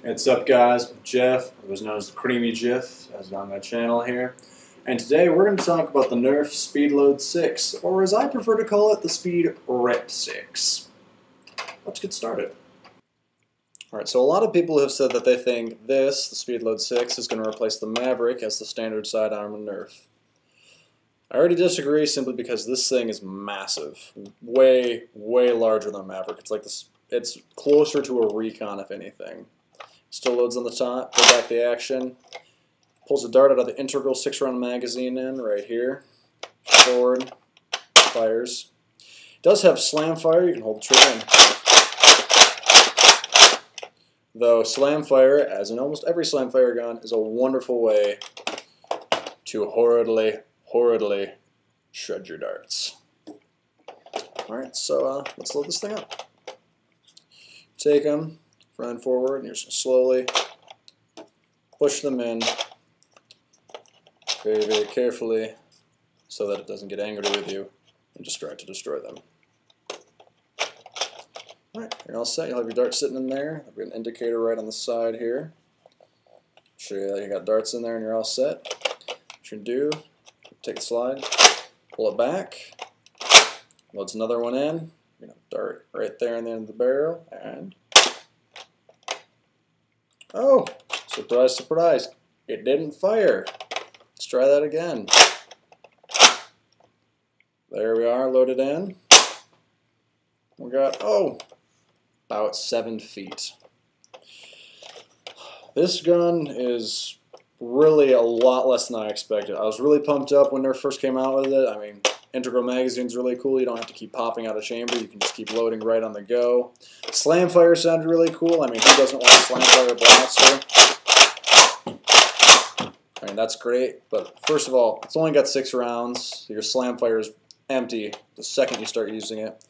What's up, guys? Jeff, who's known as TheCreamyJiff, as on my channel here. And today we're going to talk about the Nerf Speedload 6, or as I prefer to call it, the Speed Rep 6. Let's get started. Alright, so a lot of people have said that they think this, the Speedload 6, is going to replace the Maverick as the standard sidearm in Nerf. I already disagree simply because this thing is massive. Way, way larger than Maverick. It's like this. It's closer to a Recon, if anything. Still loads on the top, pull back the action, pulls a dart out of the integral 6-round magazine in right here, forward, fires. It does have slam fire, you can hold the trigger in. Though slam fire, as in almost every slam fire gun, is a wonderful way to horridly shred your darts. Alright, so let's load this thing up. Take them, run forward, and you're just going to slowly push them in very, very carefully so that it doesn't get angry with you and just try to destroy them. Alright, you're all set. You'll have your dart sitting in there. I've got an indicator right on the side here. Show you that you got darts in there and you're all set. What you're going to do, take the slide, pull it back, loads another one in. You're going to dart right there in the end of the barrel, and oh, surprise, surprise, it didn't fire. Let's try that again. There we are, loaded in. We got, about 7 feet. This gun is really a lot less than I expected. I was really pumped up when Nerf first came out with it. I mean, integral magazine's really cool. You don't have to keep popping out of chamber. You can just keep loading right on the go. Slam fire sounded really cool. I mean, who doesn't want a slam fire blaster? I mean, that's great. But first of all, it's only got 6 rounds. So your slam fire is empty the second you start using it.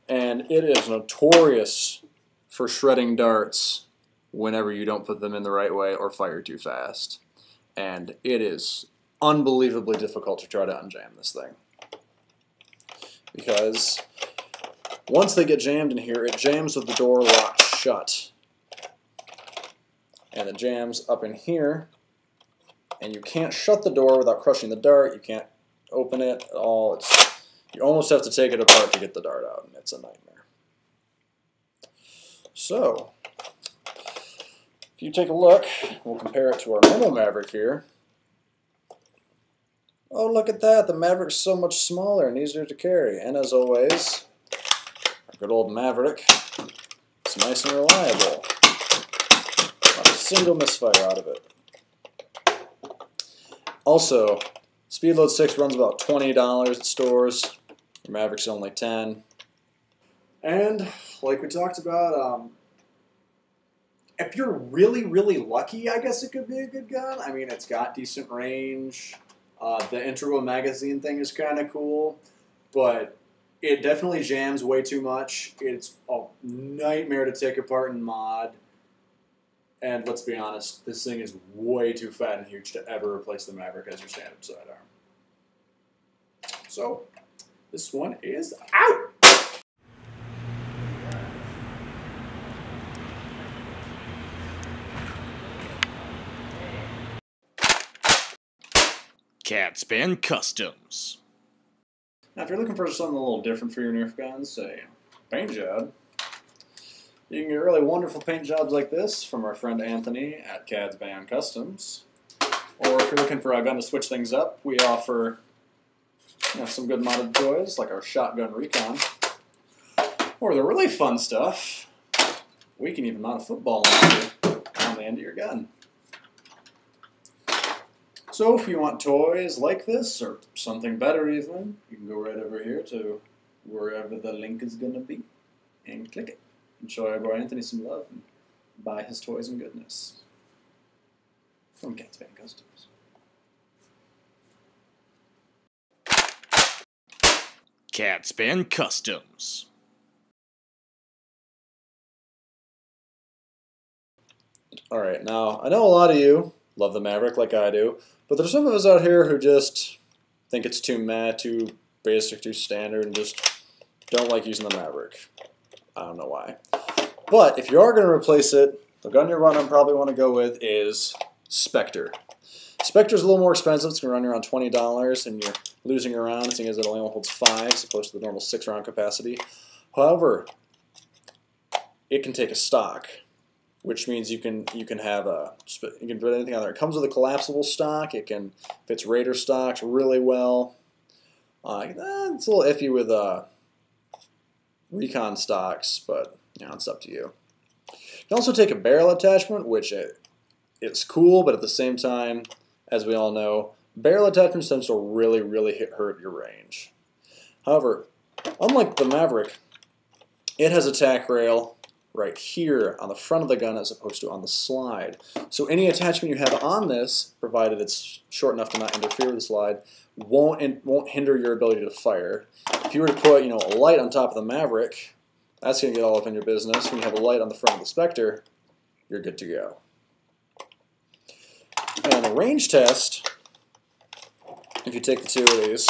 And it is notorious for shredding darts whenever you don't put them in the right way or fire too fast. And it is unbelievably difficult to try to unjam this thing. Because once they get jammed in here, it jams with the door locked shut. And it jams up in here, and you can't shut the door without crushing the dart. You can't open it at all. You almost have to take it apart to get the dart out, and it's a nightmare. So, if you take a look, we'll compare it to our normal Maverick here. Oh, look at that. The Maverick's so much smaller and easier to carry. And as always, our good old Maverick is nice and reliable. Not a single misfire out of it. Also, Speedload 6 runs about $20 at stores. Your Maverick's only $10. And, like we talked about, if you're really, really lucky, I guess it could be a good gun. I mean, it's got decent range. The integral magazine thing is kind of cool, but it definitely jams way too much. It's a nightmare to take apart and mod. And let's be honest, this thing is way too fat and huge to ever replace the Maverick as your standard sidearm. So, this one is out! Kadzban Kustoms. Now, if you're looking for something a little different for your Nerf guns, say paint job, you can get really wonderful paint jobs like this from our friend Anthony at Kadzban Customs. Or if you're looking for a gun to switch things up, we offer some good modded toys like our Shotgun Recon. Or the really fun stuff, we can even mount a football on the end of your gun. So if you want toys like this, or something better even, you can go right over here to wherever the link is going to be, and click it, and show our boy Anthony some love, and buy his toys and goodness from Kadzban Customs. Kadzban Kustoms. Alright, now, I know a lot of you love the Maverick like I do, but there's some of us out here who just think it's too meh, too basic, too standard, and just don't like using the Maverick. I don't know why. But if you are going to replace it, The gun you're running probably want to go with is Spectre. Spectre's a little more expensive. It's going to run you around $20, and you're losing your rounds, seeing as it only holds 5 as opposed to the normal 6-round capacity. However, it can take a stock, which means you can have you can put anything on there. It comes with a collapsible stock. It fits Raider stocks really well. It's a little iffy with Recon stocks, but it's up to you. You can also take a barrel attachment, which it's cool, but at the same time, as we all know, barrel attachments tend to really, really hurt your range. However, unlike the Maverick, it has a tack rail right here on the front of the gun as opposed to on the slide. So any attachment you have on this, provided it's short enough to not interfere with the slide, won't hinder your ability to fire. If you were to put a light on top of the Maverick, that's going to get all up in your business. When you have a light on the front of the Spectre, you're good to go. And a range test, if you take the two of these,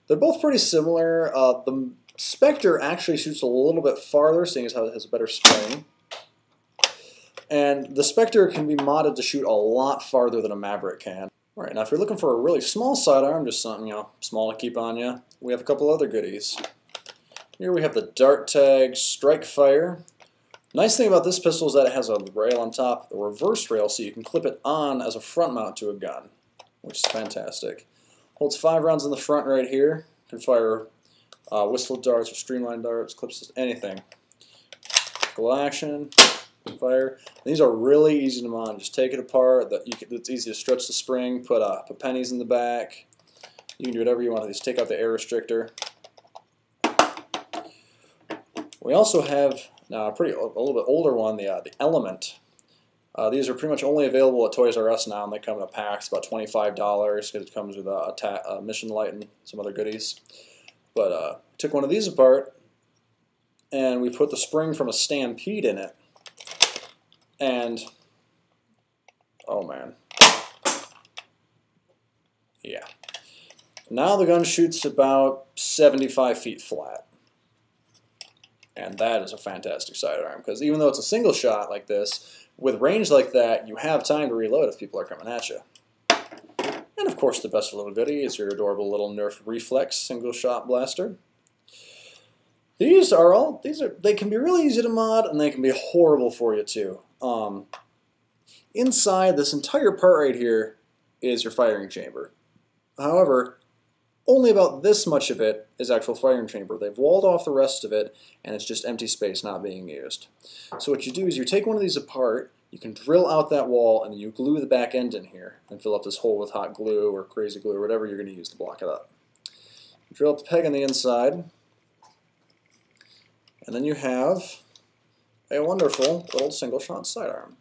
they're both pretty similar. The Spectre actually shoots a little bit farther, seeing as how it has a better spring. And the Spectre can be modded to shoot a lot farther than a Maverick can. All right, now if you're looking for a really small sidearm, just something small to keep on you, we have a couple other goodies. Here we have the Dart Tag Strike Fire. Nice thing about this pistol is that it has a rail on top, a reverse rail, so you can clip it on as a front mount to a gun, which is fantastic. Holds 5 rounds in the front right here. Can fire whistle darts or streamline darts, clips, anything. Full action, fire. And these are really easy to mount. Just take it apart. It's easy to stretch the spring, put pennies in the back. You can do whatever you want. Just take out the air restrictor. We also have now a little bit older one, the Element. These are pretty much only available at Toys R Us now, and they come in a pack. It's about $25 because it comes with a mission light and some other goodies. But took one of these apart, and we put the spring from a Stampede in it. And oh man, yeah. Now the gun shoots about 75 feet flat. And that is a fantastic sidearm, because even though it's a single shot like this, with range like that, you have time to reload if people are coming at you. And of course, the best little goodie is your adorable little Nerf Reflex single shot blaster. They can be really easy to mod, and they can be horrible for you too. Inside this entire part right here is your firing chamber. However, only about this much of it is actual firing chamber. They've walled off the rest of it, and it's just empty space not being used. So what you do is you take one of these apart, you can drill out that wall, and then you glue the back end in here and fill up this hole with hot glue or crazy glue or whatever you're going to use to block it up. You drill up the peg on the inside, and then you have a wonderful little single-shot sidearm.